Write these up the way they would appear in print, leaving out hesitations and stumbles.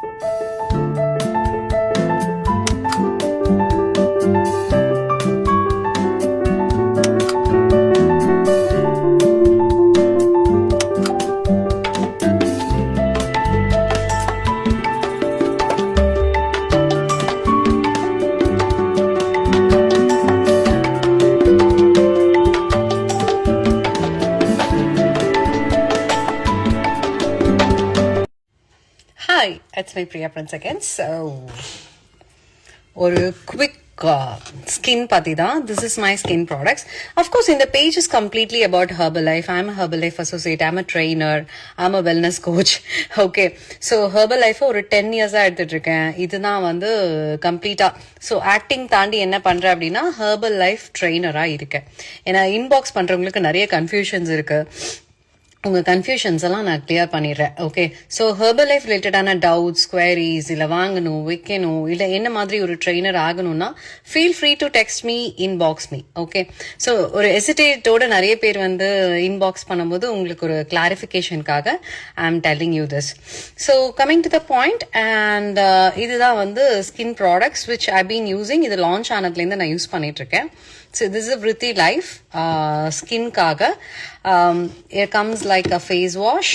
Hi, it's my Priya Prince again. So, ஒரு quick skin pati da. This is my skin products. Of course, in the page is completely about Herbalife. I'm a Herbalife associate. I'm a trainer. I'm a wellness coach. Okay. So, Herbalife ஒரு 10 years எடுத்துட்டு இருக்கேன். இதுதான் வந்து கம்ப்ளீட்டா. So acting தாண்டி என்ன பண்றேன் அப்படின்னா Herbalife ட்ரெயினரா இருக்கேன். ஏன்னா இன்பாக்ஸ் பண்றவங்களுக்கு நிறைய கன்ஃபியூஷன்ஸ் இருக்கு. உங்கள் கன்ஃபியூஷன்ஸ் எல்லாம் நான் கிளியர் பண்ணிடுறேன். ஓகே, ஸோ ஹெர்பல் ரிலேட்டடான டவுட்ஸ், குவரிஸ், இல்லை வாங்கணும், விற்கணும், இல்லை என்ன மாதிரி ஒரு ட்ரெயினர் ஆகணும்னா feel free to text me, inbox me. Okay, so ஒரு ஹெசிடேட்டோட நிறைய பேர் வந்து இன்பாக்ஸ் பண்ணும்போது உங்களுக்கு ஒரு கிளாரிஃபிகேஷனுக்காக I am telling you this. So coming to the point, and இதுதான் வந்து skin products which I been using. இது லான்ச் ஆனதுலேருந்து நான் யூஸ் பண்ணிட்டு இருக்கேன். So this is a Vritti Life skin kaga. Here comes like a face wash.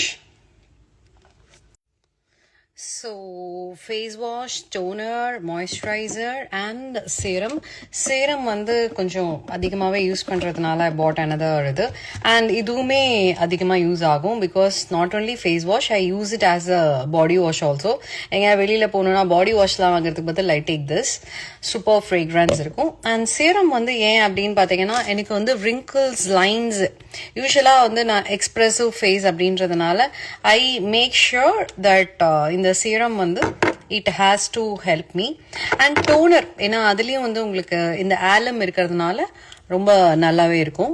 So face wash, toner, moisturizer and serum. Serum வந்து கொஞ்சம் அதிகமாகவே யூஸ் பண்ணுறதுனால I bought another இது. And இதுவுமே அதிகமாக யூஸ் ஆகும் because not only face wash, I use it as a body wash also. எங்கே வெளியில் போகணுன்னா பாடி வாஷ்லாம் வாங்குறதுக்கு பதில் I take this. Super fragrance இருக்கும். அண்ட் சேரம் வந்து ஏன் அப்படின்னு பார்த்தீங்கன்னா எனக்கு வந்து wrinkles, lines, யூஸ்வலாக வந்து நான் எக்ஸ்பிரசிவ் ஃபேஸ் அப்படின்றதுனால ஐ மேக் ஷுர் தட் இந்த சீரம் வந்து it has to help me. And toner, ஏன்னா அதுலேயும் வந்து உங்களுக்கு இந்த ஆலம் இருக்கிறதுனால ரொம்ப நல்லாவே இருக்கும்.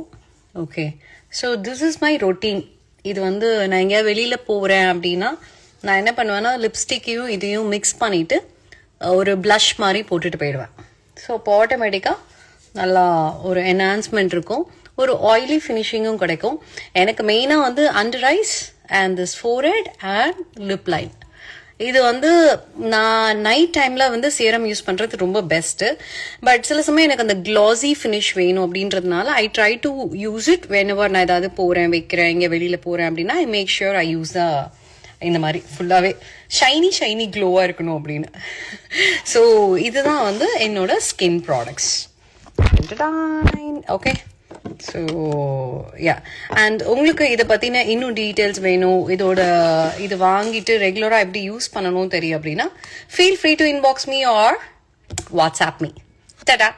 Okay, so this is my routine. இது வந்து நான் எங்கேயா வெளியில் போகிறேன் அப்படின்னா நான் என்ன பண்ணுவேன்னா லிப்ஸ்டிக்கையும் இதையும் மிக்ஸ் பண்ணிவிட்டு ஒரு ப்ளஷ் மாதிரி போட்டுட்டு போயிடுவேன். ஸோ இப்போ ஆட்டோமேட்டிக்காக நல்லா ஒரு என்ஹான்ஸ்மெண்ட் இருக்கும், ஒரு ஆயிலி ஃபினிஷிங்கும் கிடைக்கும். எனக்கு மெயினாக வந்து under eyes and this forehead and lip line. இது வந்து நான் நைட் டைமில் வந்து சேரம் யூஸ் பண்ணுறது ரொம்ப பெஸ்ட்டு. பட் சில சமயம் எனக்கு அந்த க்ளாஸி ஃபினிஷ் வேணும் அப்படின்றதுனால I try to use it whenever நான் ஏதாவது போகிறேன், வைக்கிறேன், இங்கே வெளியில் போகிறேன் அப்படின்னா I make sure I use the இந்த மாதிரி ஃபுல்லாகவே ஷைனி க்ளோவாக இருக்கணும் அப்படின்னு. ஸோ இதுதான் வந்து என்னோட skin products. Okay, so yeah, and உங்களுக்கு இதை பற்றின இன்னும் டீட்டெயில்ஸ் வேணும், இது வாங்கிட்டு ரெகுலராக எப்படி யூஸ் பண்ணணும் தெரியும் அப்படின்னா feel free to inbox me or WhatsApp me. டடா.